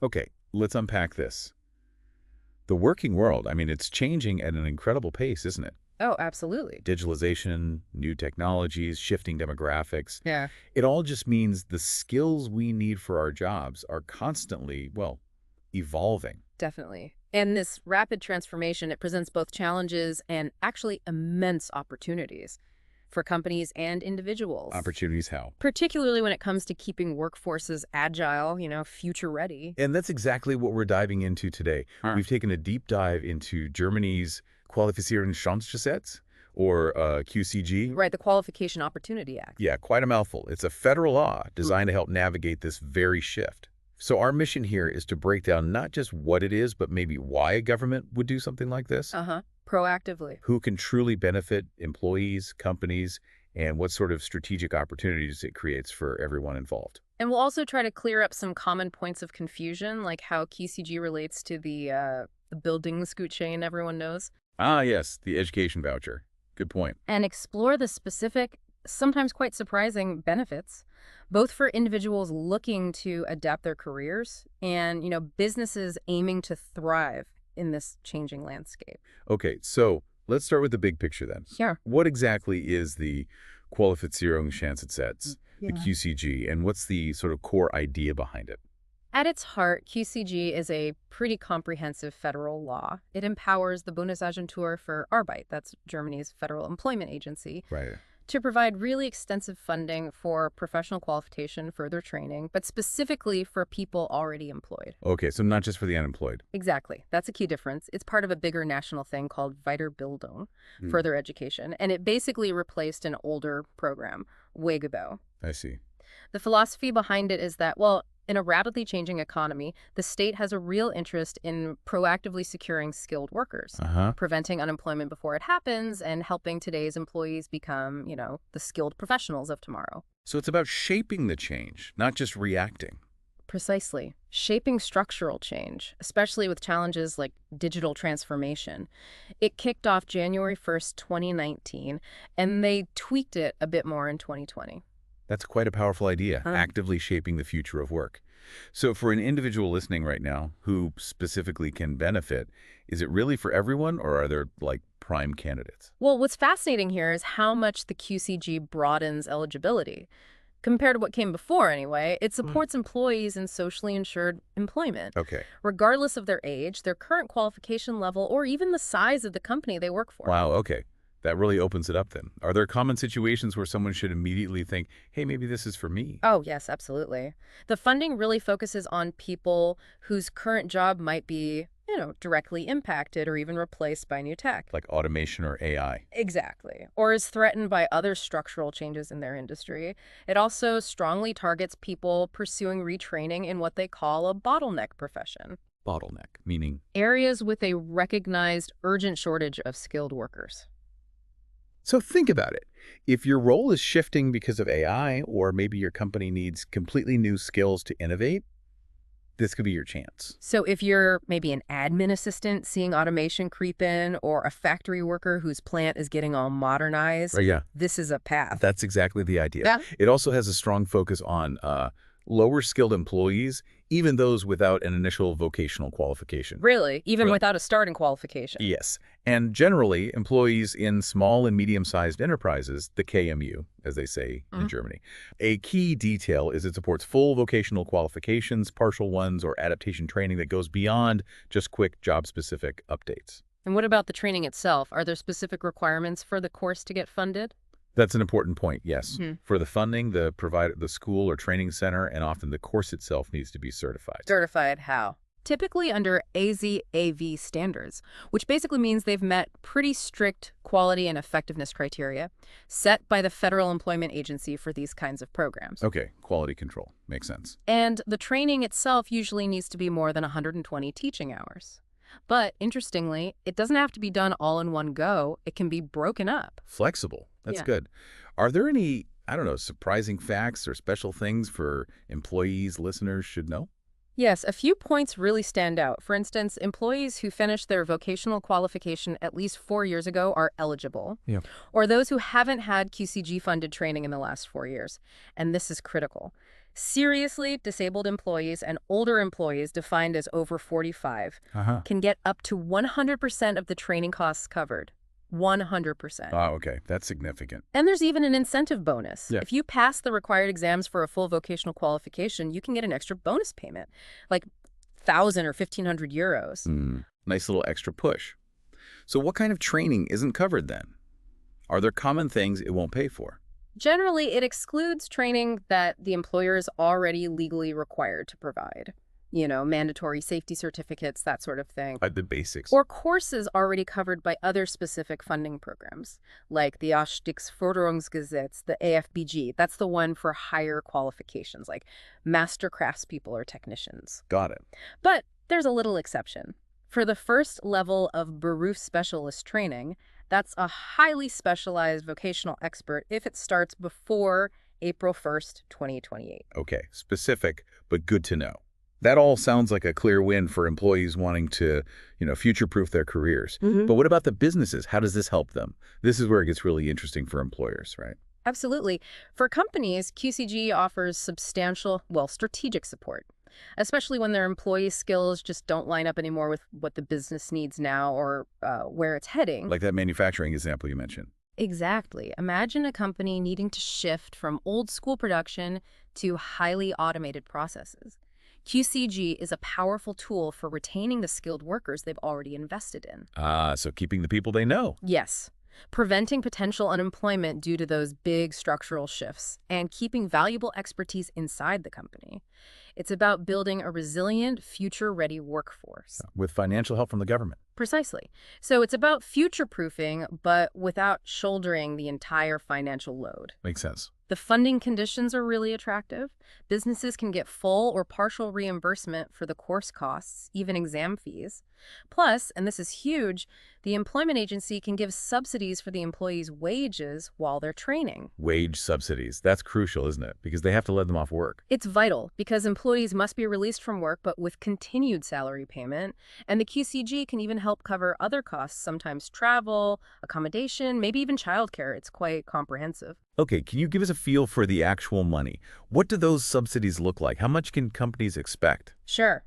Okay, let's unpack this. The working world, I mean, it's changing at an incredible pace, isn't it? Oh, absolutely. Digitalization, new technologies, shifting demographics. Yeah. It all just means the skills we need for our jobs are constantly, well, evolving. Definitely. And this rapid transformation, it presents both challenges and actually immense opportunities for companies and individuals, Opportunities how? particularly when it comes to keeping workforces agile, future ready. And that's exactly what we're diving into today. We've taken a deep dive into Germany's Qualifizierungschancengesetz, or QCG. Right, the Qualification Opportunity Act. Yeah, quite a mouthful. It's a federal law designed to help navigate this very shift. So our mission here is to break down not just what it is, but maybe why a government would do something like this, Uh-huh. Proactively. who can truly benefit employees, companies, and what sort of strategic opportunities it creates for everyone involved. And we'll also try to clear up some common points of confusion, like how QCG relates to the Bildungsgutschein everyone knows, Ah, yes, the education voucher. Good point. and explore the specific, sometimes quite surprising benefits, both for individuals looking to adapt their careers and, businesses aiming to thrive in this changing landscape. Okay, so let's start with the big picture then. Sure. What exactly is the Qualifizierungschancengesetz, the Yeah. QCG, and what's the sort of core idea behind it? At its heart, QCG is a pretty comprehensive federal law. It empowers the Bundesagentur für Arbeit, that's Germany's federal employment agency, Right. to provide really extensive funding for professional qualification, further training, but specifically for people already employed. Okay, so not just for the unemployed. Exactly. That's a key difference. It's part of a bigger national thing called Weiterbildung, Hmm. further education, and it basically replaced an older program, Wegebau. I see. The philosophy behind it is that, well, in a rapidly changing economy, the state has a real interest in proactively securing skilled workers, Uh-huh. preventing unemployment before it happens, and helping today's employees become, the skilled professionals of tomorrow. So it's about shaping the change, not just reacting. Precisely. Shaping structural change, especially with challenges like digital transformation. It kicked off January 1st, 2019, and they tweaked it a bit more in 2020. That's quite a powerful idea, actively shaping the future of work. So for an individual listening right now who specifically can benefit, is it really for everyone, or are there, like, prime candidates? Well, what's fascinating here is how much the QCG broadens eligibility. Compared to what came before, anyway, it supports employees in socially insured employment, Okay. regardless of their age, their current qualification level, or even the size of the company they work for. Wow, okay. That really opens it up then. Are there common situations where someone should immediately think, hey, maybe this is for me? Oh, yes, absolutely. The funding really focuses on people whose current job might be, directly impacted or even replaced by new tech. Like automation or AI? Exactly. Or is threatened by other structural changes in their industry. It also strongly targets people pursuing retraining in what they call a bottleneck profession, Bottleneck, meaning? areas with a recognized urgent shortage of skilled workers. So think about it. If your role is shifting because of AI, or maybe your company needs completely new skills to innovate, this could be your chance. So if you're maybe an admin assistant seeing automation creep in, or a factory worker whose plant is getting all modernized, Right, yeah. this is a path. That's exactly the idea. Yeah. It also has a strong focus on lower skilled employees, even those without an initial vocational qualification. Really? Even Really. without a starting qualification? Yes. And generally, employees in small and medium-sized enterprises, the KMU, as they say in Germany. A key detail is it supports full vocational qualifications, partial ones, or adaptation training that goes beyond just quick job-specific updates. And what about the training itself? Are there specific requirements for the course to get funded? That's an important point, yes. For the funding, the school or training center, and often the course itself needs to be certified. Certified how? Typically under AZAV standards, which basically means they've met pretty strict quality and effectiveness criteria set by the Federal Employment Agency for these kinds of programs. Okay, quality control. Makes sense. And the training itself usually needs to be more than 120 teaching hours. But interestingly, it doesn't have to be done all in one go. It can be broken up. Flexible. That's Yeah. good. Are there any, I don't know, surprising facts or special things for employees, listeners should know? Yes, a few points really stand out. For instance, employees who finished their vocational qualification at least 4 years ago are eligible. Yeah. Or those who haven't had QCG-funded training in the last 4 years. And this is critical. Seriously disabled employees and older employees defined as over 45 can get up to 100% of the training costs covered. 100%. Oh, okay. That's significant. And there's even an incentive bonus. Yeah. If you pass the required exams for a full vocational qualification, you can get an extra bonus payment, like 1,000 or 1,500 euros. Nice little extra push. So what kind of training isn't covered then? Are there common things it won't pay for? Generally, it excludes training that the employer is already legally required to provide. Mandatory safety certificates, that sort of thing. Like the basics. Or courses already covered by other specific funding programs, like the Aufstiegsförderungsgesetz, the AFBG. That's the one for higher qualifications, like master craftspeople or technicians. Got it. But there's a little exception. For the first level of Berufsspecialist training, that's a highly specialized vocational expert if it starts before April 1st, 2028. Okay, specific, but good to know. That all sounds like a clear win for employees wanting to, future-proof their careers. But what about the businesses? How does this help them? This is where it gets really interesting for employers, right? Absolutely. For companies, QCG offers substantial, strategic support, especially when their employee skills just don't line up anymore with what the business needs now or where it's heading. Like that manufacturing example you mentioned. Exactly. Imagine a company needing to shift from old-school production to highly automated processes. QCG is a powerful tool for retaining the skilled workers they've already invested in. So keeping the people they know. Yes. Preventing potential unemployment due to those big structural shifts and keeping valuable expertise inside the company. It's about building a resilient, future-ready workforce. With financial help from the government. Precisely. So it's about future-proofing, but without shouldering the entire financial load. Makes sense. The funding conditions are really attractive. Businesses can get full or partial reimbursement for the course costs, even exam fees. Plus, and this is huge, the employment agency can give subsidies for the employees' wages while they're training. Wage subsidies. That's crucial, isn't it? Because they have to let them off work. It's vital because employees must be released from work but with continued salary payment. And the QCG can even help cover other costs, sometimes travel, accommodation, maybe even childcare. It's quite comprehensive. Okay, can you give us a feel for the actual money? What do those subsidies look like? How much can companies expect? Sure.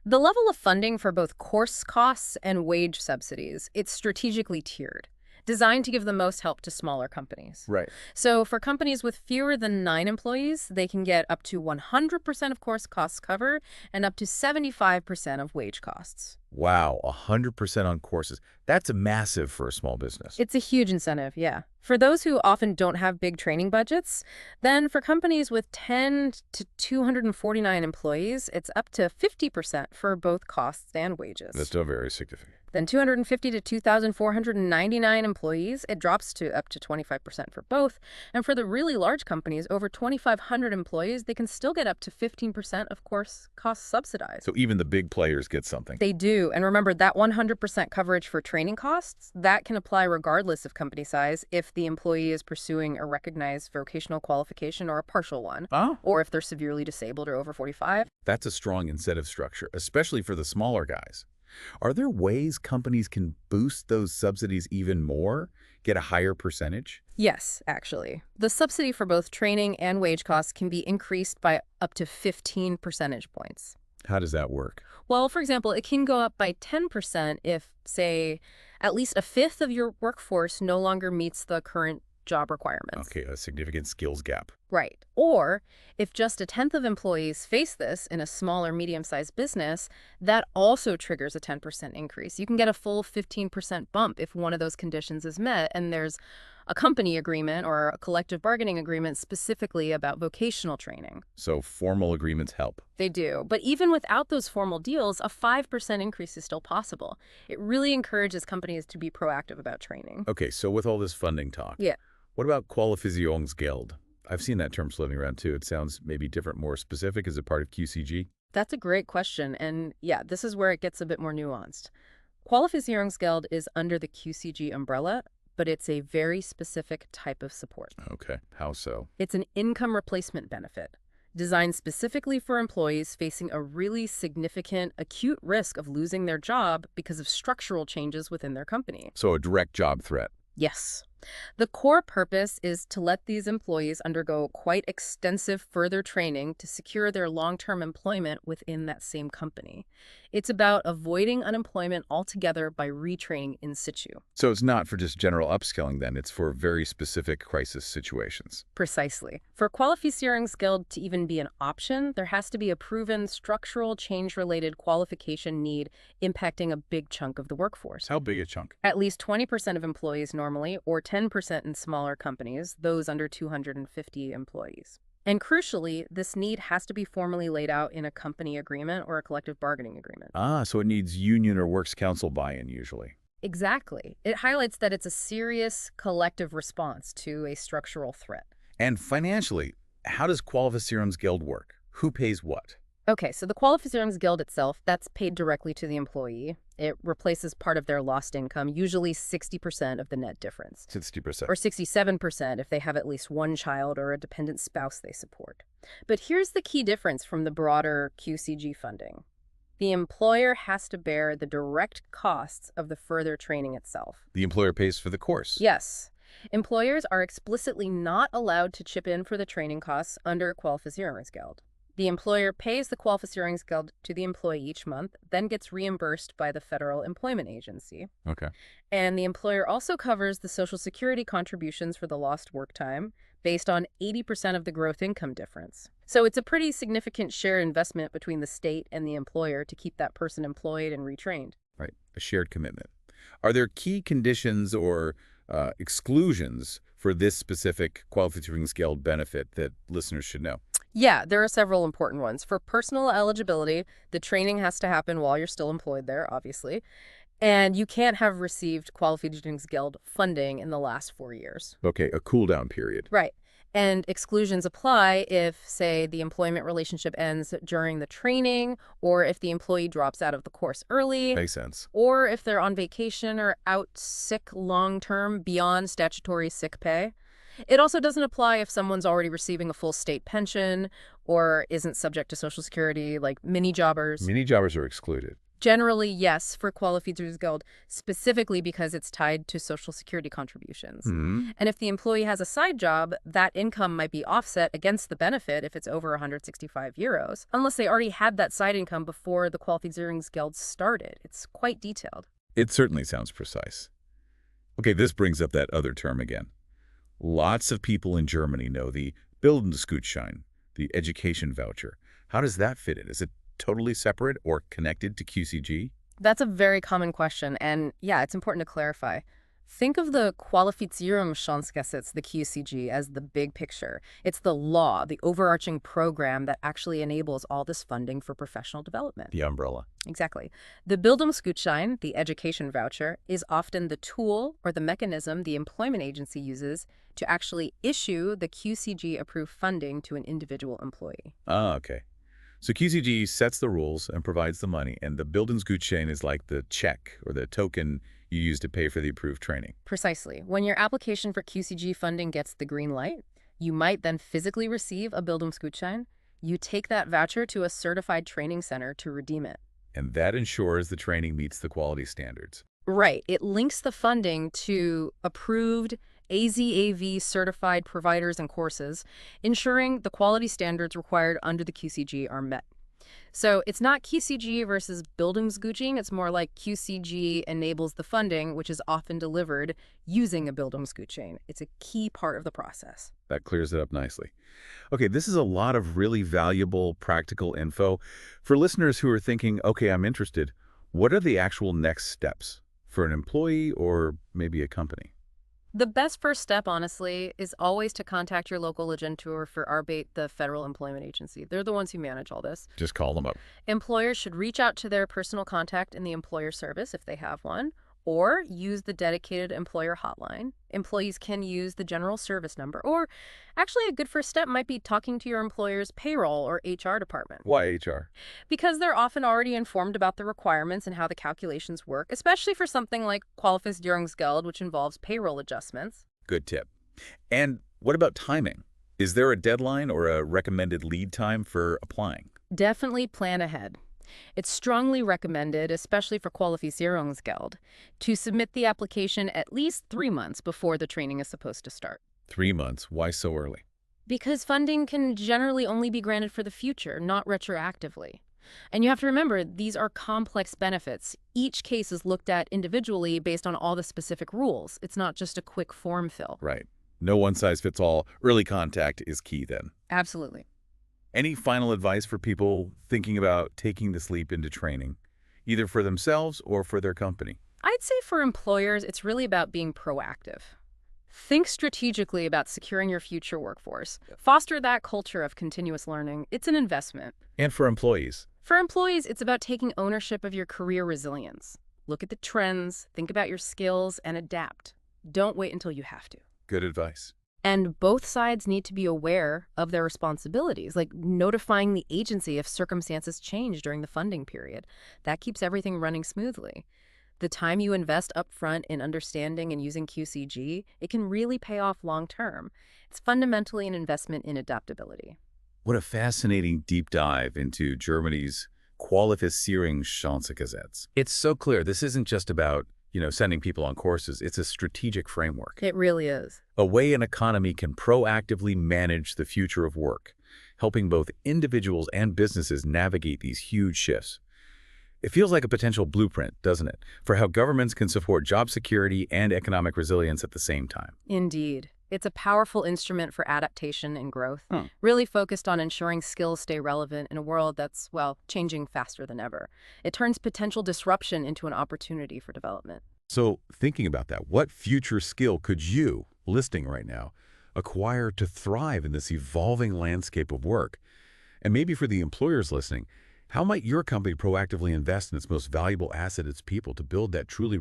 The level of funding for both course costs and wage subsidies, it's strategically tiered, designed to give the most help to smaller companies. Right. So for companies with fewer than 9 employees, they can get up to 100% of course costs covered and up to 75% of wage costs. Wow, 100% on courses. That's massive for a small business. It's a huge incentive, yeah. For those who often don't have big training budgets, then for companies with 10 to 249 employees, it's up to 50% for both costs and wages. That's still very significant. Then 250 to 2,499 employees, it drops to up to 25% for both. And for the really large companies, over 2,500 employees, they can still get up to 15% of course costs subsidized. So even the big players get something. They do. And remember, that 100% coverage for training costs, that can apply regardless of company size if the employee is pursuing a recognized vocational qualification or a partial one, or if they're severely disabled or over 45. That's a strong incentive structure, especially for the smaller guys. Are there ways companies can boost those subsidies even more, get a higher percentage? Yes, actually. The subsidy for both training and wage costs can be increased by up to 15 percentage points. How does that work? Well, for example, it can go up by 10% if, say, at least a fifth of your workforce no longer meets the current job requirements. Okay, a significant skills gap. Right. Or if just a tenth of employees face this in a small or medium-sized business, that also triggers a 10% increase. You can get a full 15% bump if one of those conditions is met, and there's a company agreement or a collective bargaining agreement specifically about vocational training. So formal agreements help. They do. But even without those formal deals, a 5% increase is still possible. It really encourages companies to be proactive about training. Okay, so with all this funding talk, Yeah. What about Qualifizierungsgeld? I've seen that term floating around too. It sounds maybe different, more specific. Is it part of QCG? That's a great question. And yeah, this is where it gets a bit more nuanced. Qualifizierungsgeld is under the QCG umbrella, but it's a very specific type of support. Okay, how so? It's an income replacement benefit designed specifically for employees facing a really significant acute risk of losing their job because of structural changes within their company. So a direct job threat. Yes. The core purpose is to let these employees undergo quite extensive further training to secure their long-term employment within that same company. It's about avoiding unemployment altogether by retraining in situ. So it's not for just general upskilling then, it's for very specific crisis situations. Precisely. For Qualifizierungsgeld to even be an option, there has to be a proven structural change-related qualification need impacting a big chunk of the workforce. How big a chunk? At least 20% of employees normally, or 10% in smaller companies, those under 250 employees. And crucially, this need has to be formally laid out in a company agreement or a collective bargaining agreement. Ah, so it needs union or works council buy-in usually. Exactly. It highlights that it's a serious collective response to a structural threat. And financially, how does Qualifizierungsgeld work? Who pays what? Okay, so the Qualifizierungsgeld itself, that's paid directly to the employee. It replaces part of their lost income, usually 60% of the net difference. 60%. Or 67% if they have at least one child or a dependent spouse they support. But here's the key difference from the broader QCG funding. The employer has to bear the direct costs of the further training itself. The employer pays for the course. Yes. Employers are explicitly not allowed to chip in for the training costs under Qualifizierungsgeld. The employer pays the Qualifizierungsgeld to the employee each month, then gets reimbursed by the Federal Employment Agency. Okay. And the employer also covers the Social Security contributions for the lost work time based on 80% of the growth income difference. So it's a pretty significant shared investment between the state and the employer to keep that person employed and retrained. Right. A shared commitment. Are there key conditions or exclusions for this specific Qualifizierungsgeld benefit that listeners should know? Yeah, there are several important ones. For personal eligibility, the training has to happen while you're still employed there, obviously. And you can't have received Qualifizierungsgeld funding in the last 4 years. Okay, a cool-down period. Right. And exclusions apply if, say, the employment relationship ends during the training, or if the employee drops out of the course early, Makes sense. or if they're on vacation or out sick long-term beyond statutory sick pay. It also doesn't apply if someone's already receiving a full state pension or isn't subject to Social Security, like mini-jobbers. Mini-jobbers are excluded. Generally, yes, for Qualifizierungsgeld, specifically because it's tied to Social Security contributions. Hmm. And if the employee has a side job, that income might be offset against the benefit if it's over 165 euros, unless they already had that side income before the Qualifizierungsgeld started. It's quite detailed. It certainly sounds precise. Okay, this brings up that other term again. Lots of people in Germany know the Bildungsgutschein, the education voucher. How does that fit in? Is it totally separate or connected to QCG? That's a very common question, and yeah, it's important to clarify. Think of the Qualifizierungschancengesetz, the QCG, as the big picture. It's the law, the overarching program that actually enables all this funding for professional development. The umbrella. Exactly. The Bildungsgutschein, the education voucher, is often the tool or the mechanism the employment agency uses to actually issue the QCG-approved funding to an individual employee. Ah, okay. So QCG sets the rules and provides the money, and the Bildungsgutschein is like the check or the token you use to pay for the approved training. Precisely. When your application for QCG funding gets the green light, you might then physically receive a Bildungsgutschein. You take that voucher to a certified training center to redeem it. And that ensures the training meets the quality standards. Right. It links the funding to approved AZAV certified providers and courses, ensuring the quality standards required under the QCG are met. So it's not QCG versus Bildungsgutschein. It's more like QCG enables the funding, which is often delivered using a Bildungsgutschein. It's a key part of the process. That clears it up nicely. Okay, this is a lot of really valuable, practical info. For listeners who are thinking, okay, I'm interested, what are the actual next steps for an employee or maybe a company? The best first step, honestly, is always to contact your local Agentur for Arbeit, the federal employment agency. They're the ones who manage all this. Just call them up. Employers should reach out to their personal contact in the employer service if they have one, or use the dedicated employer hotline. Employees can use the general service number, or actually a good first step might be talking to your employer's payroll or HR department. Why HR? Because they're often already informed about the requirements and how the calculations work, especially for something like Qualifizierungsgeld, which involves payroll adjustments. Good tip. And what about timing? Is there a deadline or a recommended lead time for applying? Definitely plan ahead. It's strongly recommended, especially for Qualifizierungsgeld, to submit the application at least 3 months before the training is supposed to start. 3 months. Why so early? Because funding can generally only be granted for the future, not retroactively. And you have to remember, these are complex benefits. Each case is looked at individually based on all the specific rules. It's not just a quick form fill. Right. No one size fits all. Early contact is key then. Absolutely. Any final advice for people thinking about taking this leap into training, either for themselves or for their company? I'd say for employers, it's really about being proactive. Think strategically about securing your future workforce. Foster that culture of continuous learning. It's an investment. And for employees? For employees, it's about taking ownership of your career resilience. Look at the trends, think about your skills, and adapt. Don't wait until you have to. Good advice. And both sides need to be aware of their responsibilities, like notifying the agency if circumstances change during the funding period. That keeps everything running smoothly. The time you invest upfront in understanding and using QCG, it can really pay off long term. It's fundamentally an investment in adaptability. What a fascinating deep dive into Germany's Qualifizierungschancengesetz. It's so clear this isn't just about, sending people on courses. It's a strategic framework. It really is. A way an economy can proactively manage the future of work, helping both individuals and businesses navigate these huge shifts. It feels like a potential blueprint, doesn't it, for how governments can support job security and economic resilience at the same time. Indeed. It's a powerful instrument for adaptation and growth, really focused on ensuring skills stay relevant in a world that's, changing faster than ever. It turns potential disruption into an opportunity for development. So thinking about that, what future skill could you, listening right now, acquire to thrive in this evolving landscape of work? And maybe for the employers listening, how might your company proactively invest in its most valuable asset, its people, to build that truly